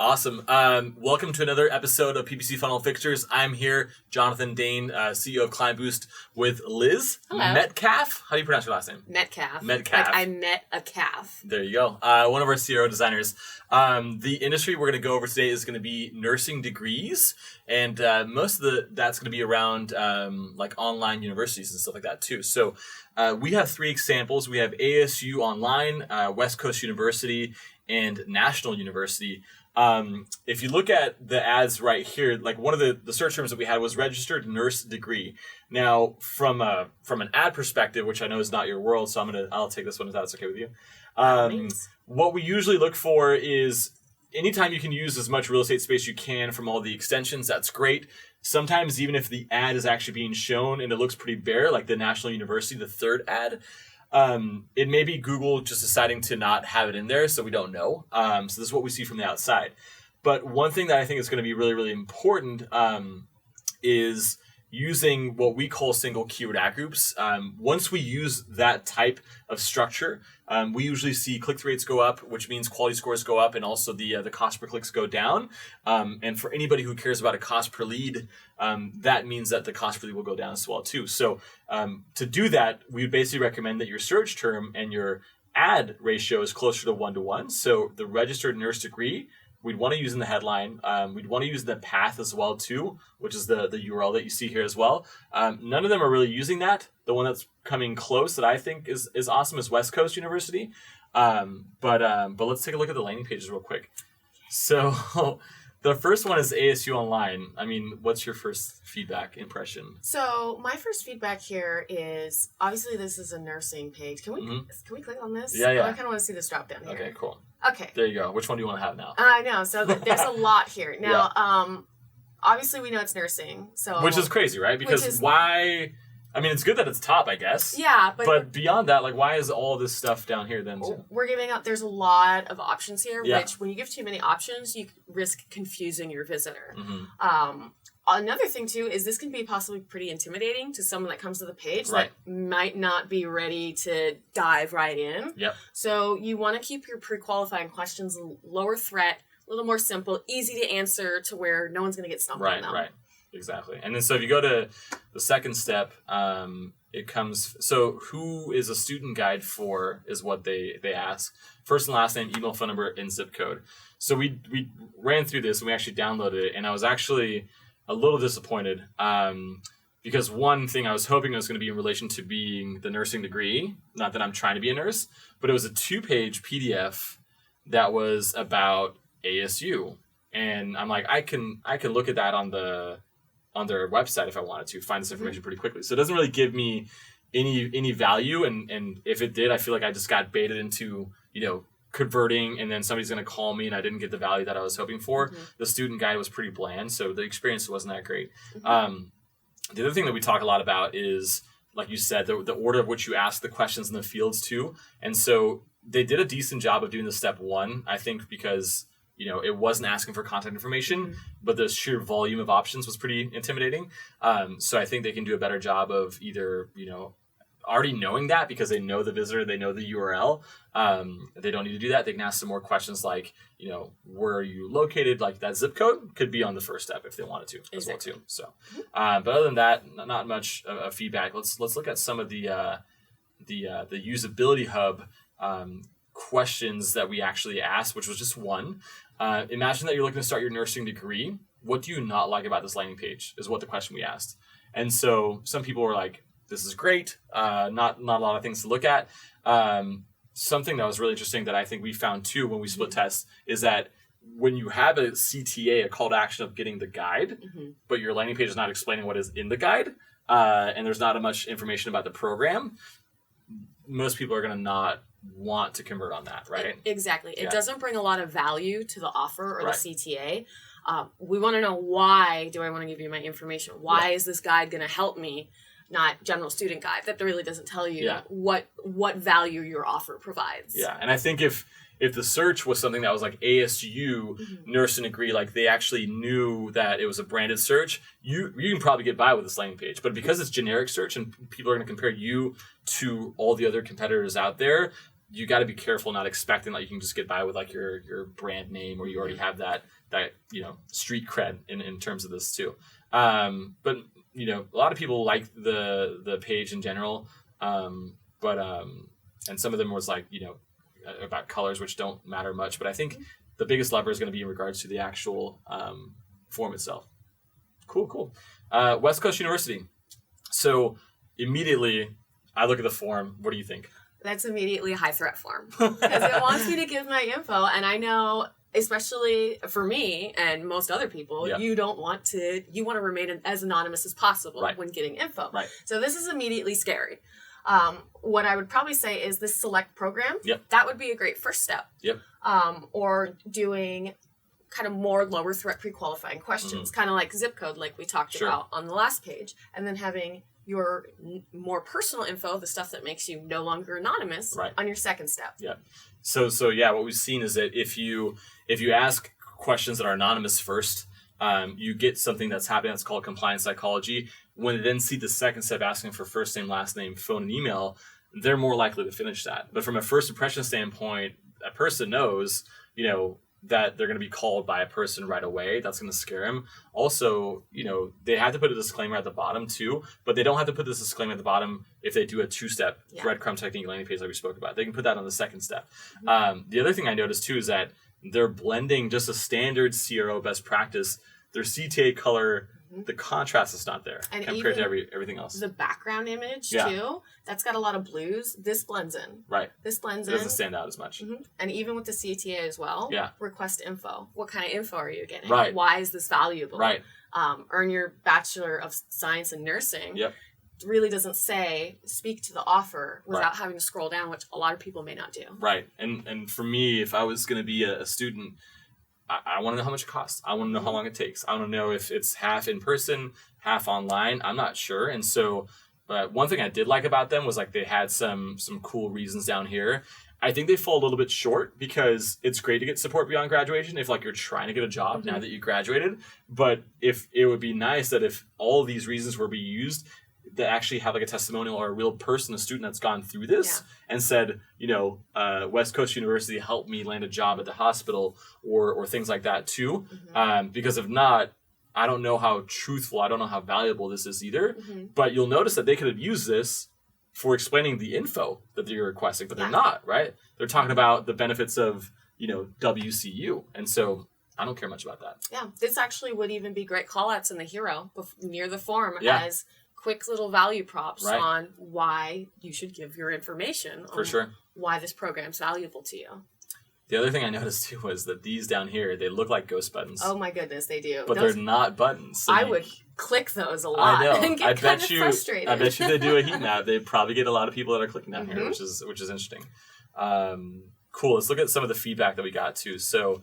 Awesome. Welcome to another episode of PPC Funnel Fixtures. I'm here, Jonathan Dane, CEO of Client Boost, with Liz Metcalf. How do you pronounce your last name? Metcalf. Metcalf. Like I met a calf. There you go. One of our CRO designers. The industry we're going to go over today is going to be nursing degrees, and most of that's going to be around like online universities and stuff like that too. So we have three examples. We have ASU Online, West Coast University, and National University. If you look at the ads right here, like one of the search terms that we had was registered nurse degree. Now, from an ad perspective, which I know is not your world, so I'll take this one if that's okay with you. What we usually look for is anytime you can use as much real estate space you can from all the extensions, that's great. Sometimes even if the ad is actually being shown and it looks pretty bare, like the National University, the third ad, it may be Google just deciding to not have it in there, so we don't know. So this is what we see from the outside. But one thing that I think is going to be really, really important is using what we call single keyword ad groups. Once we use that type of structure, we usually see click-through rates go up, which means quality scores go up, and also the cost per clicks go down. And for anybody who cares about a cost per lead, that means that the cost per lead will go down as well too. So to do that, we would basically recommend that your search term and your ad ratio is closer to 1-to-1. So the registered nurse degree, we'd want to use in the headline. We'd want to use the path as well too, which is the URL that you see here as well. None of them are really using that. The one that's coming close that I think is awesome is West Coast University. But let's take a look at the landing pages real quick. So the first one is ASU Online. I mean, what's your first feedback impression? So my first feedback here is, obviously this is a nursing page. Can we click on this? Yeah. Oh, I kind of want to see this drop down here. Okay, cool. Okay. There you go. Which one do you want to have now? I know. So there's a lot here. Now, obviously we know it's nursing. So which is crazy, right? Because why... I mean, it's good that it's top, I guess. Yeah, but beyond that, like, why is all this stuff down here then too? We're giving out, there's a lot of options here, which when you give too many options, you risk confusing your visitor. Another thing too is this can be possibly pretty intimidating to someone that comes to the page that might not be ready to dive right in. So you want to keep your pre-qualifying questions lower threat, a little more simple, easy to answer to where no one's going to get stumped on them. Right. Exactly. And then so if you go to the second step, it comes, so who is a student guide for is what they ask. First and last name, email, phone number, and zip code. So we ran through this and we actually downloaded it, and I was actually a little disappointed because one thing I was hoping it was going to be in relation to being the nursing degree, not that I'm trying to be a nurse, but it was a 2-page PDF that was about ASU. And I'm like, I can look at that on their website if I wanted to find this information pretty quickly. So it doesn't really give me any value, and if it did, I feel like I just got baited into, converting, and then somebody's going to call me and I didn't get the value that I was hoping for. The student guide was pretty bland, so the experience wasn't that great. The other thing that we talk a lot about is, like you said, the order of which you ask the questions in the fields too. And so they did a decent job of doing the step one, I think, because it wasn't asking for contact information, but the sheer volume of options was pretty intimidating. So I think they can do a better job of either, already knowing that because they know the visitor, they know the URL. They don't need to do that. They can ask some more questions like, where are you located? Like that zip code could be on the first step if they wanted to as well too. So, but other than that, not much feedback. Let's look at some of the Usability Hub questions that we actually asked, which was just one. Imagine that you're looking to start your nursing degree. What do you not like about this landing page is what the question we asked. And so some people were like, this is great. Not a lot of things to look at. Something that was really interesting that I think we found too when we split tests is that when you have a CTA, a call to action of getting the guide, but your landing page is not explaining what is in the guide, and there's not much information about the program, most people are going to not want to convert on that, right? Exactly. It doesn't bring a lot of value to the offer or the CTA. We want to know, why do I want to give you my information? Why is this guide going to help me? Not general student guide. That really doesn't tell you what value your offer provides. Yeah, and I think if the search was something that was like ASU nurse and degree, like they actually knew that it was a branded search, you can probably get by with this landing page. But because it's generic search and people are going to compare you to all the other competitors out there, you got to be careful not expecting that you can just get by with like your brand name, or you already have that street cred in terms of this too. But a lot of people like the page in general, but and some of them was like about colors, which don't matter much. But I think the biggest lever is going to be in regards to the actual form itself. Cool. West Coast University. So immediately I look at the form. What do you think? That's immediately a high threat form, because it wants me to give my info, and I know, especially for me and most other people, you want to remain as anonymous as possible when getting info. Right. So this is immediately scary. What I would probably say is this select program. Yep. That would be a great first step. Yep. Or doing kind of more lower threat pre-qualifying questions, kind of like zip code, like we talked about on the last page, and then having your more personal info, the stuff that makes you no longer anonymous, on your second step. Yeah. So what we've seen is that if you ask questions that are anonymous first, you get something that's happening that's called compliance psychology. When they then see the second step asking for first name, last name, phone, and email, they're more likely to finish that. But from a first impression standpoint, a person knows, that they're going to be called by a person right away. That's going to scare them. Also, they have to put a disclaimer at the bottom too, but they don't have to put this disclaimer at the bottom if they do a two-step breadcrumb technique landing page like we spoke about. They can put that on the second step. The other thing I noticed too is that they're blending just a standard CRO best practice. Their CTA color, the contrast is not there and compared to everything else. The background image too, that's got a lot of blues. This blends in. Right. This blends in. It doesn't stand out as much. And even with the CTA as well, request info. What kind of info are you getting? Right. Why is this valuable? Right. Earn your Bachelor of Science in Nursing. Yep. Really doesn't say speak to the offer without having to scroll down, which a lot of people may not do. Right. And for me, if I was going to be a student, I want to know how much it costs. I want to know how long it takes. I want to know if it's half in person, half online. I'm not sure. And so one thing I did like about them was like they had some cool reasons down here. I think they fall a little bit short because it's great to get support beyond graduation if like you're trying to get a job now that you graduated. But if it would be nice that if all of these reasons were be used, that actually have like a testimonial or a real person, a student that's gone through this and said, West Coast University helped me land a job at the hospital or things like that too. Because if not, I don't know how truthful, I don't know how valuable this is either. But you'll notice that they could have used this for explaining the info that you're requesting, but they're not, right? They're talking about the benefits of, WCU. And so I don't care much about that. Yeah, this actually would even be great call-outs in the hero near the form as quick little value props on why you should give your information on why this program's valuable to you. The other thing I noticed too was that these down here, they look like ghost buttons. Oh my goodness, they do. But they're not buttons. So I would click those a lot. I know. And get kind of frustrated. I bet you they do a heat map. They probably get a lot of people that are clicking down here, which is interesting. Cool. Let's look at some of the feedback that we got too. So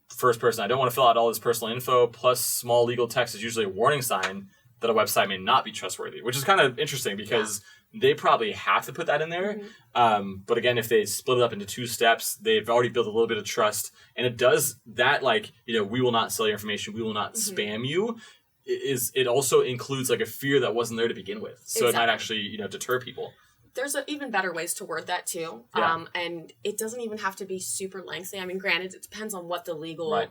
first person, I don't want to fill out all this personal info, plus small legal text is usually a warning sign that a website may not be trustworthy, which is kind of interesting because they probably have to put that in there. But again, if they split it up into two steps, they've already built a little bit of trust. And it does that we will not sell your information. We will not spam you. It also includes like a fear that wasn't there to begin with. So it might actually, deter people. There's even better ways to word that too. And it doesn't even have to be super lengthy. I mean, granted, it depends on what the legal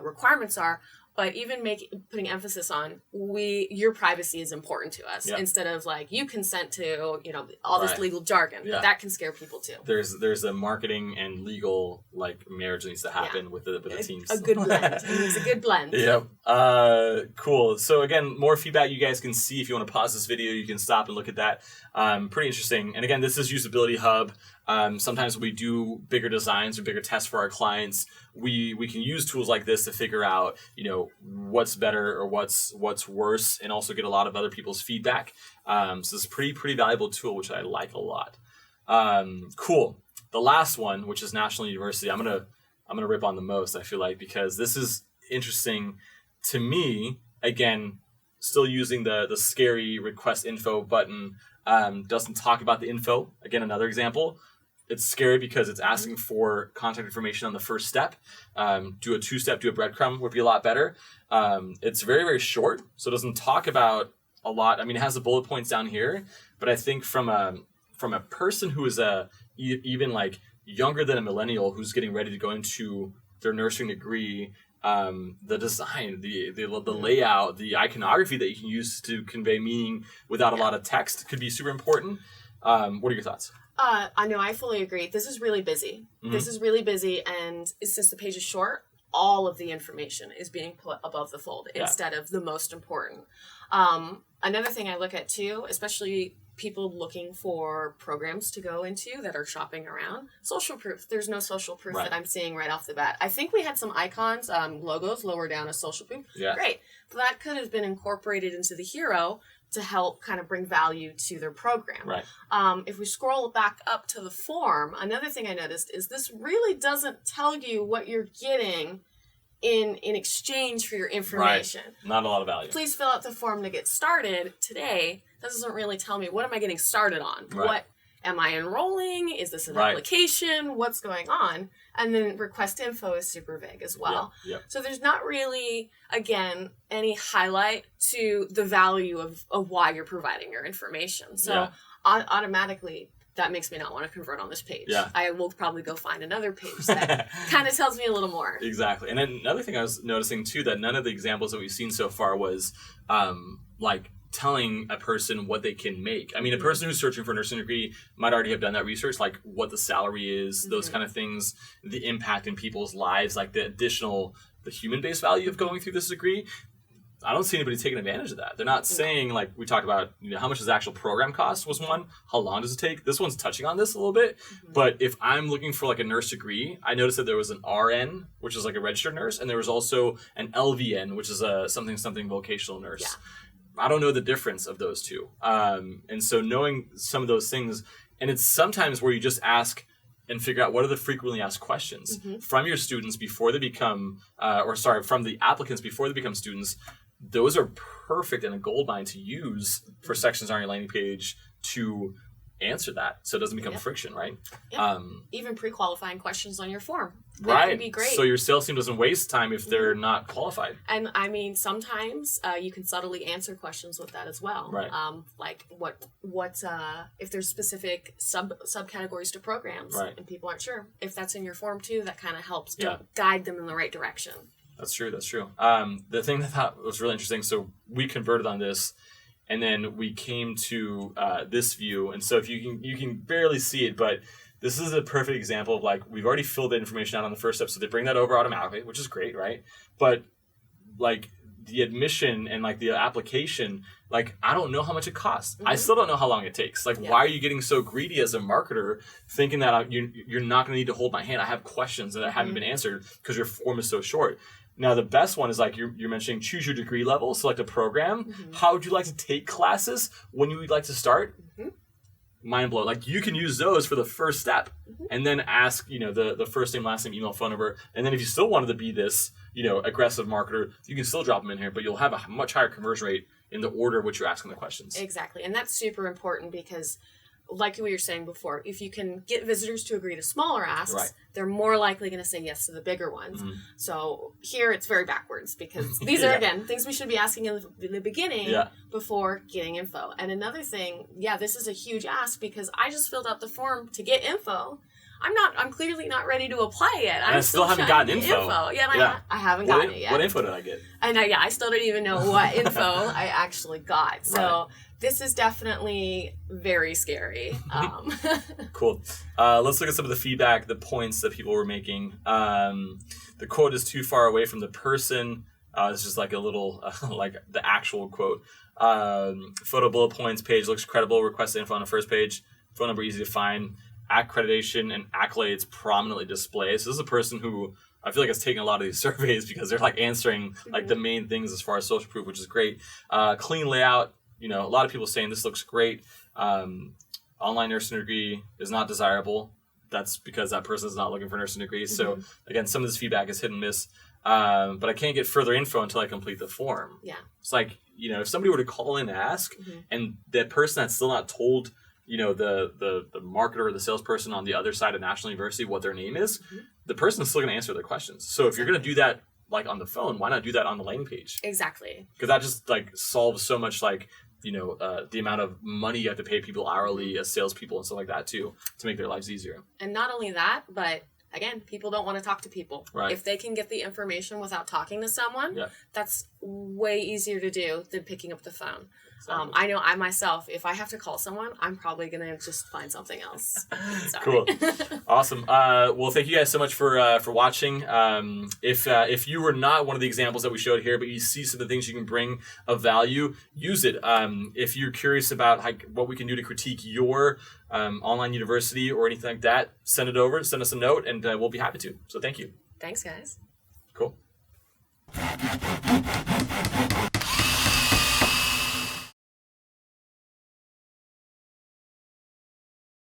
requirements are. But even putting emphasis on your privacy is important to us instead of like you consent to all this legal jargon that can scare people too. There's a marketing and legal marriage that needs to happen with the teams. A good blend. It's a good blend. Yep. Cool. So again, more feedback you guys can see. If you want to pause this video, you can stop and look at that. Pretty interesting. And again, this is Usability Hub. Sometimes we do bigger designs or bigger tests for our clients. We can use tools like this to figure out, what's better or what's worse, and also get a lot of other people's feedback. So it's a pretty valuable tool, which I like a lot. Cool. The last one, which is National University, I'm gonna rip on the most, I feel like, because this is interesting to me. Again, still using the scary request info button, doesn't talk about the info. Again, another example. It's scary because it's asking for contact information on the first step. Do a two-step, do a breadcrumb would be a lot better. It's very, very short, so it doesn't talk about a lot. I mean, it has the bullet points down here, but I think from a from a person who is even like younger than a millennial who's getting ready to go into their nursing degree, the design, the layout, the iconography that you can use to convey meaning without a lot of text could be super important. What are your thoughts? I know, I fully agree. This is really busy. This is really busy, and since the page is short, all of the information is being put above the fold instead of the most important. Another thing I look at too, especially people looking for programs to go into that are shopping around, social proof. There's no social proof that I'm seeing right off the bat. I think we had some icons, logos lower down as social proof. Yeah. Great. But that could have been incorporated into the hero to help kind of bring value to their program. Right. If we scroll back up to the form, another thing I noticed is this really doesn't tell you what you're getting in exchange for your information. Right. Not a lot of value. Please fill out the form to get started today. That doesn't really tell me, what am I getting started on? Right. What am I enrolling? Is this an application? What's going on? And then request info is super vague as well. Yep. So there's not really, again, any highlight to the value of why you're providing your information. So automatically, that makes me not want to convert on this page. Yeah. I will probably go find another page that kind of tells me a little more. Exactly. And then another thing I was noticing too, that none of the examples that we've seen so far was like telling a person what they can make. I mean, a person who's searching for a nursing degree might already have done that research, like what the salary is, those kind of things, the impact in people's lives, like the human-based value of going through this degree. I don't see anybody taking advantage of that. They're not saying, like we talked about, how much does the actual program cost was one. How long does it take? This one's touching on this a little bit. But if I'm looking for like a nurse degree, I noticed that there was an RN, which is like a registered nurse, and there was also an LVN, which is a something vocational nurse. Yeah. I don't know the difference of those two. And so knowing some of those things, and it's sometimes where you just ask and figure out what are the frequently asked questions from your students before they become, from the applicants before they become students. Those are perfect and a goldmine to use for sections on your landing page to answer that, so it doesn't become friction, right? Yep. Even pre-qualifying questions on your form. That would be great. So your sales team doesn't waste time if they're not qualified. And I mean, sometimes you can subtly answer questions with that as well. Right. Like what if there's specific subcategories to programs, and people aren't sure if that's in your form too. That kind of helps guide them in the right direction. That's true. The thing that I thought was really interesting, so we converted on this, and then we came to this view. And so if you can barely see it, but this is a perfect example of like, we've already filled the information out on the first step. So they bring that over automatically, which is great, right? But like the admission and like the application, like I don't know how much it costs. I still don't know how long it takes. Like, why are you getting so greedy as a marketer, thinking that you're not going to need to hold my hand? I have questions that haven't been answered because your form is so short. Now, the best one is like you're mentioning, choose your degree level, select a program. How would you like to take classes? When you would like to start? Mind blown. Like, you can use those for the first step and then ask, the first name, last name, email, phone number. And then if you still wanted to be this, aggressive marketer, you can still drop them in here, but you'll have a much higher conversion rate in the order of which you're asking the questions. Exactly. And that's super important because, like we were saying before, if you can get visitors to agree to smaller asks, they're more likely going to say yes to the bigger ones. So here it's very backwards because these are, again, things we should be asking in the beginning before getting info. And another thing, this is a huge ask because I just filled out the form to get info. I'm clearly not ready to apply yet. I still haven't gotten info. I haven't gotten it yet. What info did I get? And I still don't even know what info I actually got. So this is definitely very scary. Cool. Let's look at some of the feedback, the points that people were making. The quote is too far away from the person. It's just like a little, like the actual quote. Photo bullet points page looks credible. Request info on the first page. Phone number easy to find. Accreditation and accolades prominently displayed. So this is a person who I feel like has taken a lot of these surveys because they're like answering like the main things as far as social proof, which is great. Clean layout. A lot of people saying this looks great. Online nursing degree is not desirable. That's because that person is not looking for a nursing degree. So again, some of this feedback is hit and miss. But I can't get further info until I complete the form. Yeah. It's like, if somebody were to call in and ask, and that person that's still not told, the marketer or the salesperson on the other side of National University what their name is, the person is still going to answer their questions. So if you're going to do that like on the phone, why not do that on the landing page? Exactly. Because that just like solves so much like the amount of money you have to pay people hourly as salespeople and stuff like that too, to make their lives easier. And not only that, but again, people don't want to talk to people. Right. If they can get the information without talking to someone, Yeah. that's way easier to do than picking up the phone. Exactly. I know I myself, if I have to call someone, I'm probably going to just find something else. Sorry. Cool. Awesome. Well, thank you guys so much for watching. If you were not one of the examples that we showed here, but you see some of the things you can bring of value, use it. If you're curious about what we can do to critique your online university or anything like that, send it over, send us a note, and we'll be happy to. So thank you. Thanks, guys. Cool.